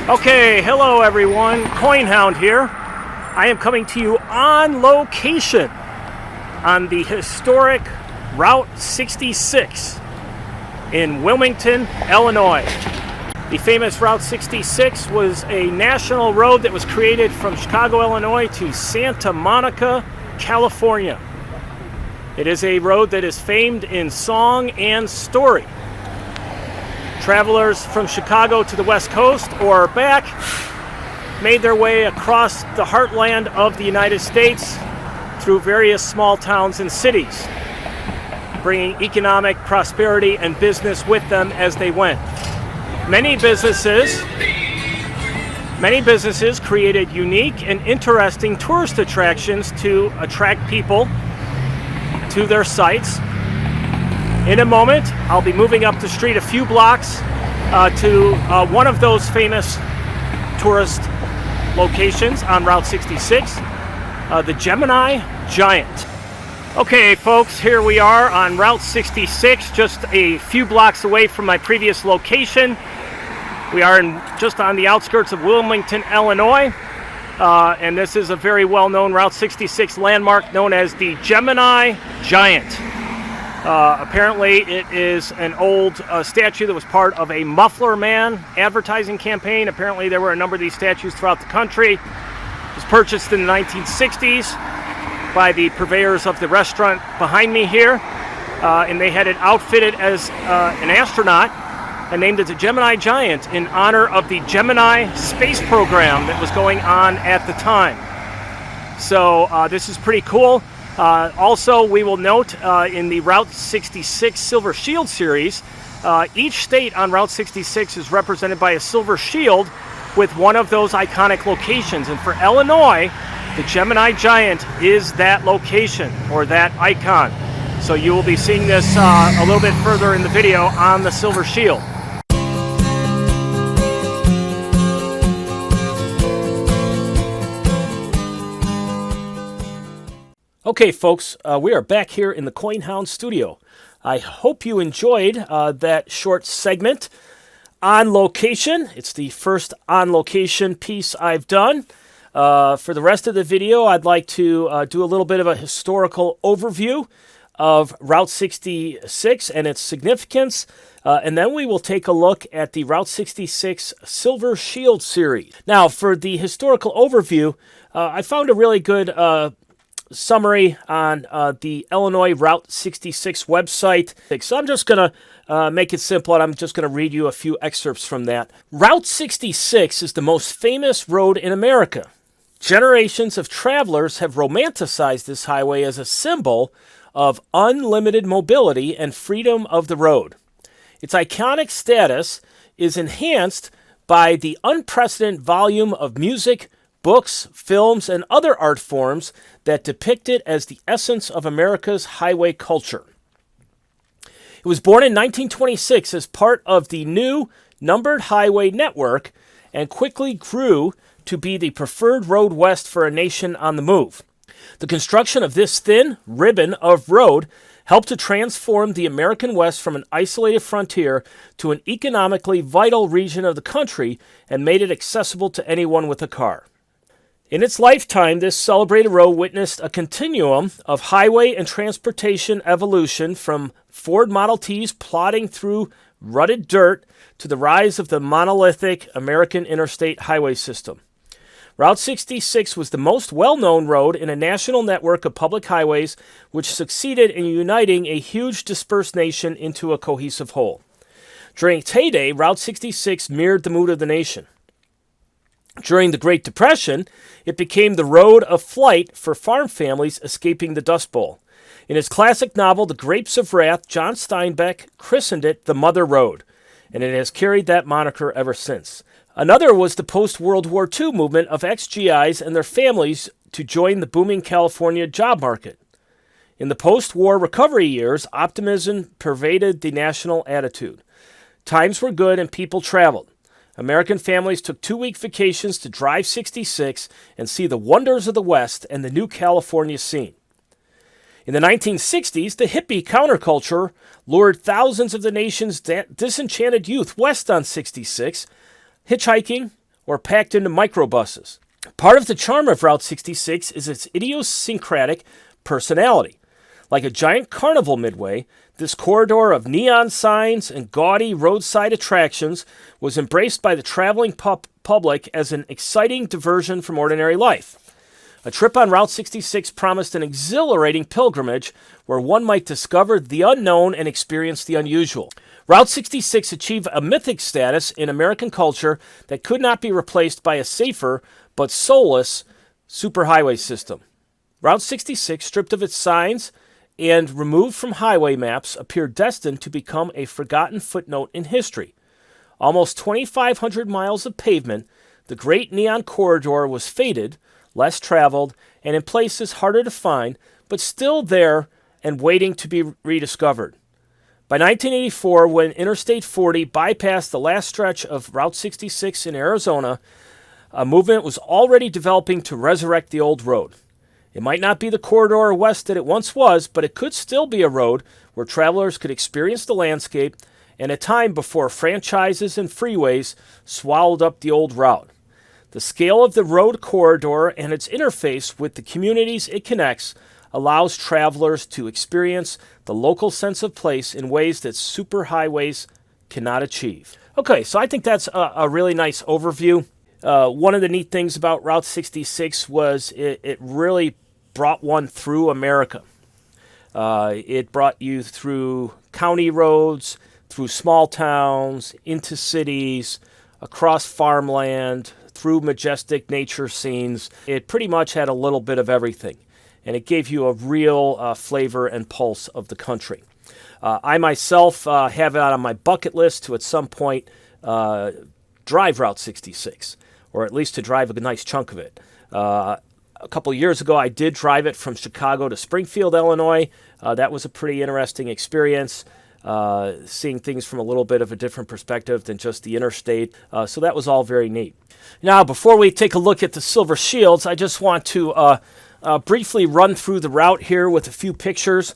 Okay, hello everyone, CoinHound here. I am coming to you on location on the historic Route 66 in Wilmington, Illinois. The famous Route 66 was a national road that was created from Chicago, Illinois to Santa Monica, California. It is a road that is famed in song and story. Travelers from Chicago to the West Coast or back made their way across the heartland of the United States through various small towns and cities, bringing economic prosperity and business with them as they went. Many businesses created unique and interesting tourist attractions to attract people to their sites. In a moment, I'll be moving up the street a few blocks to one of those famous tourist locations on Route 66, the Gemini Giant. Okay, folks, here we are on Route 66, just a few blocks away from my previous location. We are just on the outskirts of Wilmington, Illinois, and this is a very well-known Route 66 landmark known as the Gemini Giant. Apparently it is an old statue that was part of a Muffler Man advertising campaign. Apparently there were a number of these statues throughout the country. It was purchased in the 1960s by the purveyors of the restaurant behind me here, and they had it outfitted as an astronaut and named it the Gemini Giant in honor of the Gemini space program that was going on at the time. So this is pretty cool. Also, we will note in the Route 66 Silver Shield series, each state on Route 66 is represented by a silver shield with one of those iconic locations. And for Illinois, the Gemini Giant is that location or that icon. So you will be seeing this a little bit further in the video on the silver shield. Okay, folks, we are back here in the CoinHound studio. I hope you enjoyed that short segment on location. It's the first on location piece I've done. For the rest of the video, I'd like to do a little bit of a historical overview of Route 66 and its significance, and then we will take a look at the Route 66 Silver Shield series. Now, for the historical overview, I found a really good summary on the Illinois Route 66 website. So I'm just going to make it simple, and I'm just going to read you a few excerpts from that. Route 66 is the most famous road in America. Generations of travelers have romanticized this highway as a symbol of unlimited mobility and freedom of the road. Its iconic status is enhanced by the unprecedented volume of music, books, films, and other art forms that depict it as the essence of America's highway culture. It was born in 1926 as part of the new numbered highway network and quickly grew to be the preferred road west for a nation on the move. The construction of this thin ribbon of road helped to transform the American West from an isolated frontier to an economically vital region of the country and made it accessible to anyone with a car. In its lifetime, this celebrated road witnessed a continuum of highway and transportation evolution from Ford Model Ts plodding through rutted dirt to the rise of the monolithic American interstate highway system. Route 66 was the most well-known road in a national network of public highways which succeeded in uniting a huge dispersed nation into a cohesive whole. During its heyday, Route 66 mirrored the mood of the nation. During the Great Depression, it became the road of flight for farm families escaping the Dust Bowl. In his classic novel, The Grapes of Wrath, John Steinbeck christened it the Mother Road, and it has carried that moniker ever since. Another was the post-World War II movement of ex-GIs and their families to join the booming California job market. In the post-war recovery years, optimism pervaded the national attitude. Times were good and people traveled. American families took 2-week vacations to drive 66 and see the wonders of the West and the new California scene. In the 1960s, the hippie counterculture lured thousands of the nation's disenchanted youth west on 66, hitchhiking or packed into microbuses. Part of the charm of Route 66 is its idiosyncratic personality. Like a giant carnival midway, this corridor of neon signs and gaudy roadside attractions was embraced by the traveling public as an exciting diversion from ordinary life. A trip on Route 66 promised an exhilarating pilgrimage where one might discover the unknown and experience the unusual. Route 66 achieved a mythic status in American culture that could not be replaced by a safer but soulless superhighway system. Route 66, stripped of its signs and removed from highway maps, appeared destined to become a forgotten footnote in history. Almost 2,500 miles of pavement, the great neon corridor was faded, less traveled, and in places harder to find, but still there and waiting to be rediscovered. By 1984, when Interstate 40 bypassed the last stretch of Route 66 in Arizona, a movement was already developing to resurrect the old road. It might not be the corridor west that it once was, but it could still be a road where travelers could experience the landscape in a time before franchises and freeways swallowed up the old route. The scale of the road corridor and its interface with the communities it connects allows travelers to experience the local sense of place in ways that superhighways cannot achieve. Okay, so I think that's a really nice overview. One of the neat things about Route 66 was it really brought one through America. It brought you through county roads, through small towns, into cities, across farmland, through majestic nature scenes. It pretty much had a little bit of everything, and it gave you a real flavor and pulse of the country. I myself have it on my bucket list to at some point drive Route 66, or at least to drive a nice chunk of it. A couple years ago, I did drive it from Chicago to Springfield, Illinois. That was a pretty interesting experience, seeing things from a little bit of a different perspective than just the interstate. So that was all very neat. Now, before we take a look at the Silver Shields, I just want to briefly run through the route here with a few pictures.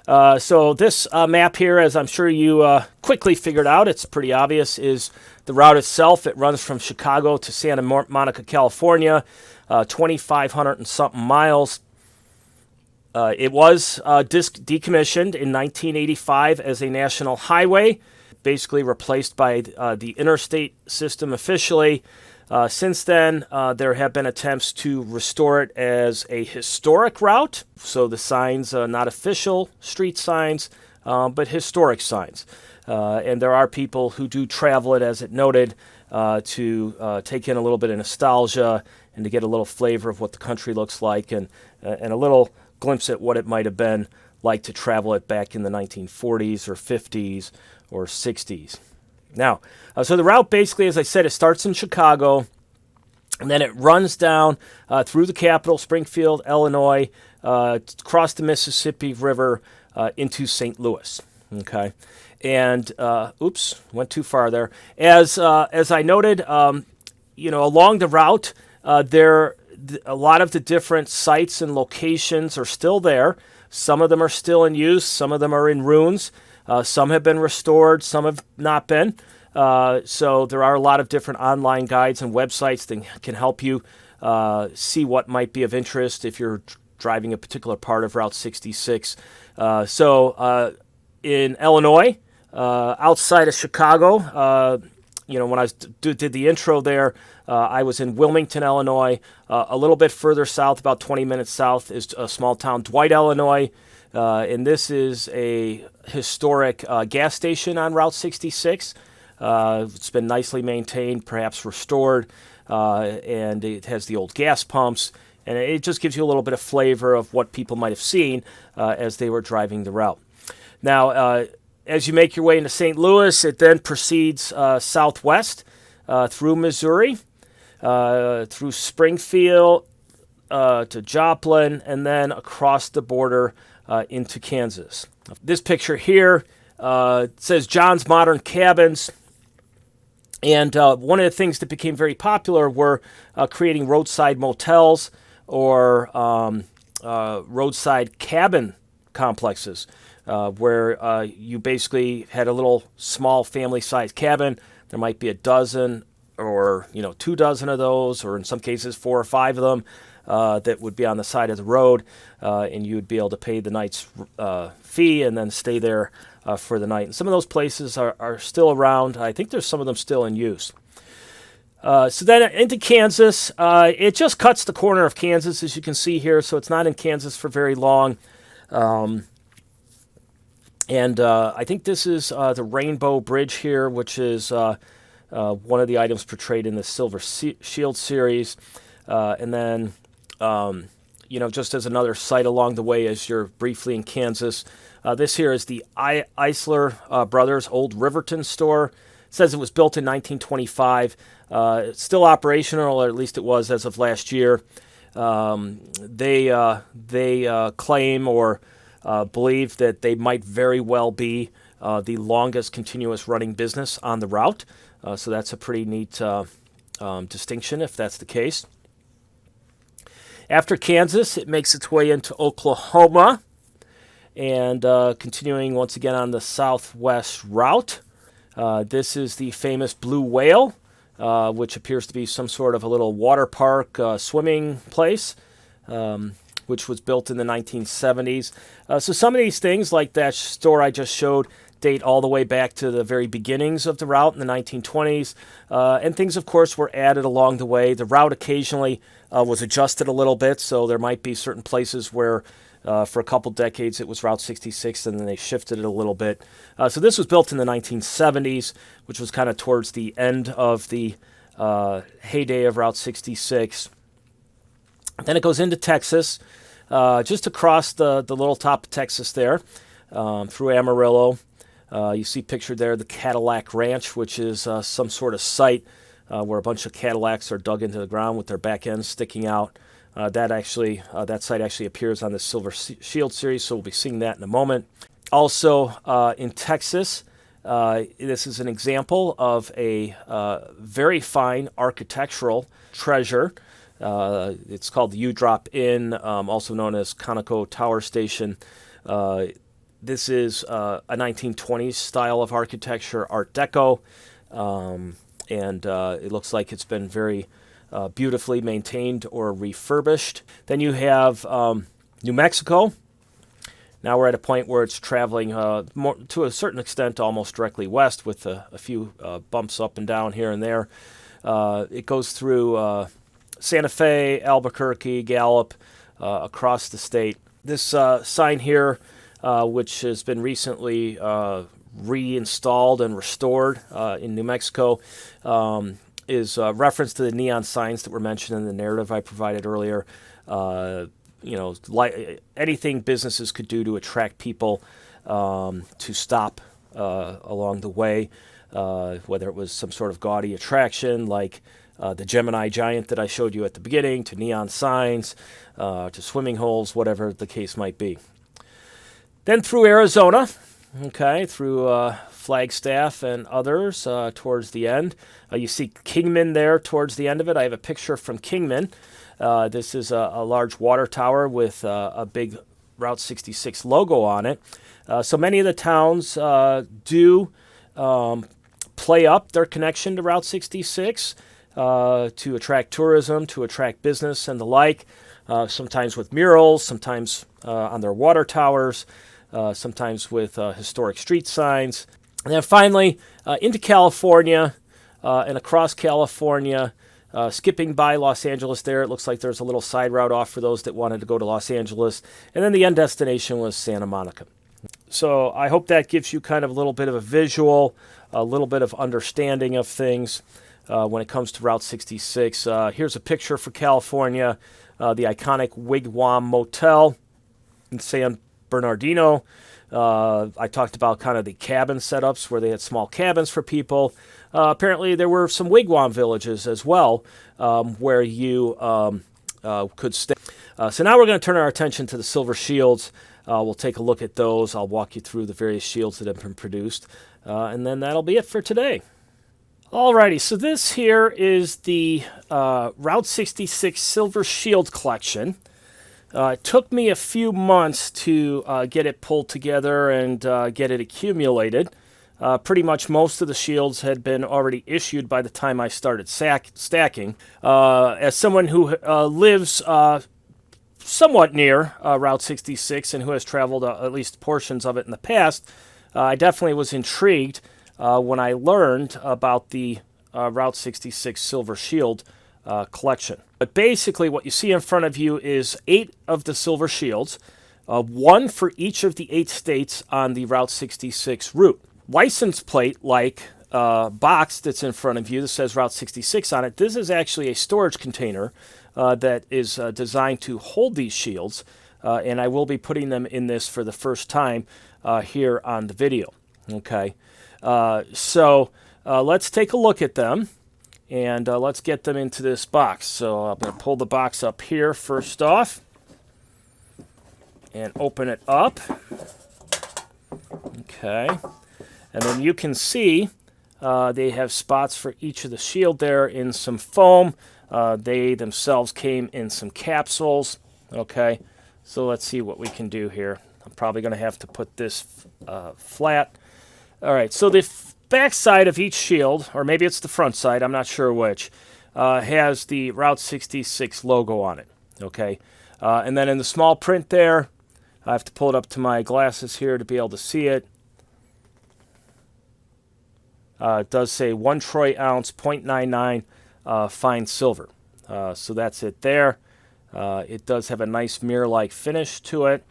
So this map here, as I'm sure you quickly figured out, it's pretty obvious, is the route itself. It runs from Chicago to Santa Monica, California, 2,500 and something miles. It was decommissioned in 1985 as a national highway, basically replaced by the interstate system officially. Since then, there have been attempts to restore it as a historic route. So the signs, not official street signs, but historic signs. And there are people who do travel it, as it noted, to take in a little bit of nostalgia and to get a little flavor of what the country looks like and a little glimpse at what it might have been like to travel it back in the 1940s or 50s or 60s. Now, so the route basically, as I said, it starts in Chicago, and then it runs down through the capital, Springfield, Illinois, across the Mississippi River into St. Louis. Okay, and went too far there. As I noted, along the route, a lot of the different sites and locations are still there. Some of them are still in use. Some of them are in ruins. Some have been restored. Some have not been. So there are a lot of different online guides and websites that can help you see what might be of interest if you're driving a particular part of Route 66. In Illinois, outside of Chicago, when I did the intro there, I was in Wilmington, Illinois. A little bit further south, about 20 minutes south, is a small town, Dwight, Illinois. And this is a historic gas station on Route 66. It's been nicely maintained, perhaps restored, and it has the old gas pumps. And it just gives you a little bit of flavor of what people might have seen as they were driving the route. Now, as you make your way into St. Louis, it then proceeds southwest through Missouri, through Springfield to Joplin, and then across the border into Kansas. This picture here says John's Modern Cabins. And one of the things that became very popular were creating roadside motels or roadside cabin complexes where you basically had a little small family-sized cabin. There might be a dozen or 2 dozen of those, or in some cases 4 or 5 of them that would be on the side of the road, and you would be able to pay the night's fee and then stay there for the night. And some of those places are still around. I think there's some of them still in use. So then into Kansas, it just cuts the corner of Kansas, as you can see here, so it's not in Kansas for very long. And I think this is the Rainbow Bridge here, which is one of the items portrayed in the Silver Shield series. And then, just as another site along the way as you're briefly in Kansas, this here is the Eisler Brothers Old Riverton store. It says it was built in 1925. It's still operational, or at least it was as of last year. They claim or believe that they might very well be the longest continuous running business on the route. So that's a pretty neat distinction if that's the case. After Kansas, it makes its way into Oklahoma and continuing once again on the southwest route. This is the famous Blue Whale, which appears to be some sort of a little water park swimming place, which was built in the 1970s. So some of these things, like that store I just showed, date all the way back to the very beginnings of the route in the 1920s. And things, of course, were added along the way. The route occasionally was adjusted a little bit, so there might be certain places where for a couple decades it was Route 66, and then they shifted it a little bit. So this was built in the 1970s, which was kind of towards the end of the heyday of Route 66. Then it goes into Texas, just across the little top of Texas there, through Amarillo. You see pictured there the Cadillac Ranch, which is some sort of site where a bunch of Cadillacs are dug into the ground with their back ends sticking out. That site actually appears on the Silver Shield series, so we'll be seeing that in a moment. Also in Texas, this is an example of a very fine architectural treasure. It's called the U-Drop Inn, also known as Conoco Tower Station. This is a 1920s style of architecture, Art Deco, and it looks like it's been very beautifully maintained or refurbished. Then you have New Mexico. Now we're at a point where it's traveling more, to a certain extent, almost directly west, with a few bumps up and down here and there. It goes through Santa Fe, Albuquerque, Gallup, across the state. This sign here, which has been recently reinstalled and restored in New Mexico, is reference to the neon signs that were mentioned in the narrative I provided earlier. Anything businesses could do to attract people to stop along the way, whether it was some sort of gaudy attraction like the Gemini Giant that I showed you at the beginning, to neon signs, to swimming holes, whatever the case might be. Then through Arizona, through Flagstaff and others towards the end. You see Kingman there towards the end of it. I have a picture from Kingman. This is a large water tower with a big Route 66 logo on it. So many of the towns do play up their connection to Route 66 to attract tourism, to attract business and the like, sometimes with murals, sometimes on their water towers, sometimes with historic street signs. And then finally, into California and across California, skipping by Los Angeles there. It looks like there's a little side route off for those that wanted to go to Los Angeles. And then the end destination was Santa Monica. So I hope that gives you kind of a little bit of a visual, a little bit of understanding of things when it comes to Route 66. Here's a picture for California, the iconic Wigwam Motel in San Bernardino. I talked about kind of the cabin setups where they had small cabins for people. Apparently there were some wigwam villages as well where you could stay. So now we're going to turn our attention to the Silver Shields. We'll take a look at those. I'll walk you through the various shields that have been produced. And then that'll be it for today. Alrighty, so this here is the Route 66 Silver Shield collection. It took me a few months to get it pulled together and get it accumulated. Pretty much most of the shields had been already issued by the time I started stacking. As someone who lives somewhat near Route 66 and who has traveled at least portions of it in the past, I definitely was intrigued when I learned about the Route 66 Silver Shield collection. But basically what you see in front of you is 8 of the Silver Shields, one for each of the 8 states on the Route 66 route. License plate like box that's in front of you that says Route 66 on it, this is actually a storage container that is designed to hold these shields, and I will be putting them in this for the first time here on the video. Okay, so let's take a look at them, and let's get them into this box. So I'm going to pull the box up here first off and open it up. Okay, and then you can see they have spots for each of the shield there in some foam. They themselves came in some capsules. Okay, so let's see what we can do here. I'm probably going to have to put this flat. All right, so the back side of each shield, or maybe it's the front side, I'm not sure which, has the Route 66 logo on it. Okay, and then in the small print there, I have to pull it up to my glasses here to be able to see it. It does say 1 troy ounce, 0.99 fine silver. So that's it there. It does have a nice mirror-like finish to it.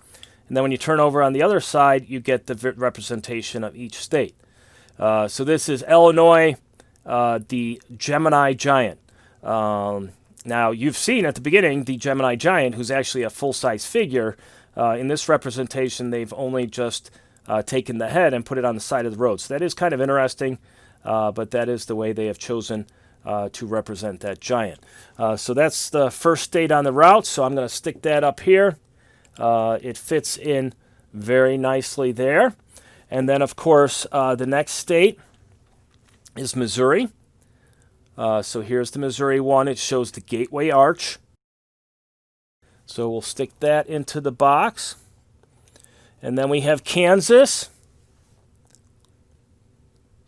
And then when you turn over on the other side, you get the representation of each state. So this is Illinois, the Gemini Giant. Now, you've seen at the beginning the Gemini Giant, who's actually a full-size figure. In this representation, they've only just taken the head and put it on the side of the road. So that is kind of interesting, but that is the way they have chosen to represent that giant. So that's the first state on the route, so I'm going to stick that up here. It fits in very nicely there. And then, of course, the next state is Missouri. So here's the Missouri one. It shows the Gateway Arch. So we'll stick that into the box. And then we have Kansas,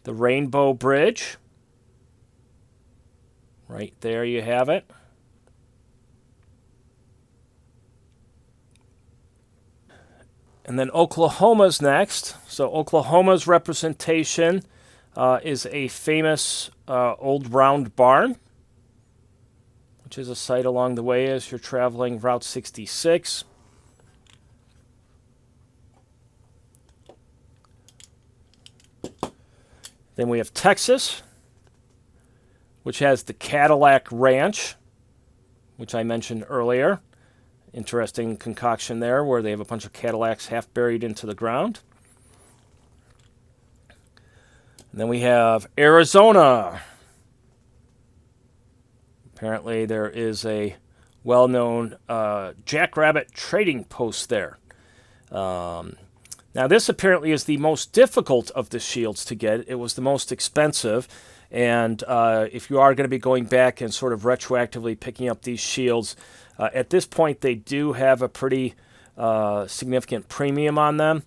the Rainbow Bridge. Right there you have it. And then Oklahoma's next. So Oklahoma's representation is a famous old round barn, which is a site along the way as you're traveling Route 66. Then we have Texas, which has the Cadillac Ranch, which I mentioned earlier. Interesting concoction there where they have a bunch of Cadillacs half buried into the ground. And then we have Arizona. Apparently there is a well-known jackrabbit trading post there. Now this apparently is the most difficult of the shields to get. It was the most expensive. And if you are going to be going back and sort of retroactively picking up these shields, at this point they do have a pretty significant premium on them.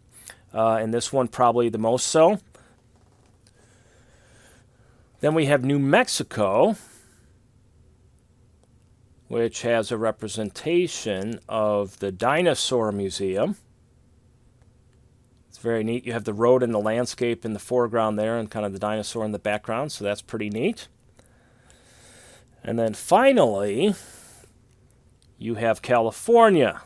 And this one probably the most so. Then we have New Mexico, which has a representation of the Dinosaur Museum. It's very neat. You have the road and the landscape in the foreground there and kind of the dinosaur in the background, so that's pretty neat. And then finally, you have California.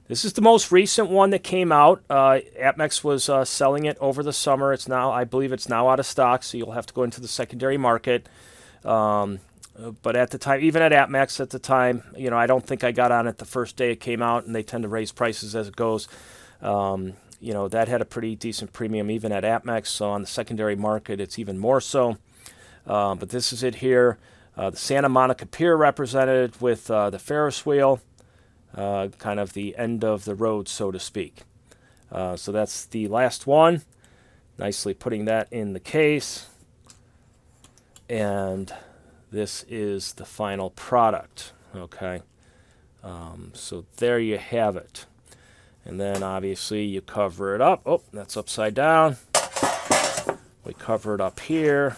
This is the most recent one that came out. Atmex was selling it over the summer. It's now, I believe it's now out of stock, so you'll have to go into the secondary market. But at the time, even at Atmex at the time, you know, I don't think I got on it the first day it came out, and they tend to raise prices as it goes. You know, that had a pretty decent premium even at Atmex, so on the secondary market it's even more so. But this is it here. The Santa Monica Pier represented with the Ferris wheel, kind of the end of the road, so to speak. So that's the last one. Nicely putting that in the case. And this is the final product. Okay. So there you have it. And then obviously you cover it up. Oh, that's upside down. We cover it up here.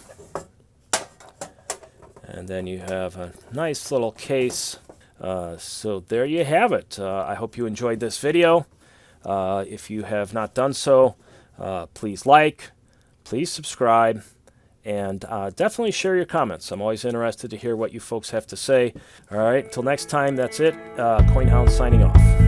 And then you have a nice little case. So there you have it. I hope you enjoyed this video. If you have not done so, please like, please subscribe, and definitely share your comments. I'm always interested to hear what you folks have to say. All right, until next time, that's it. CoinHound signing off.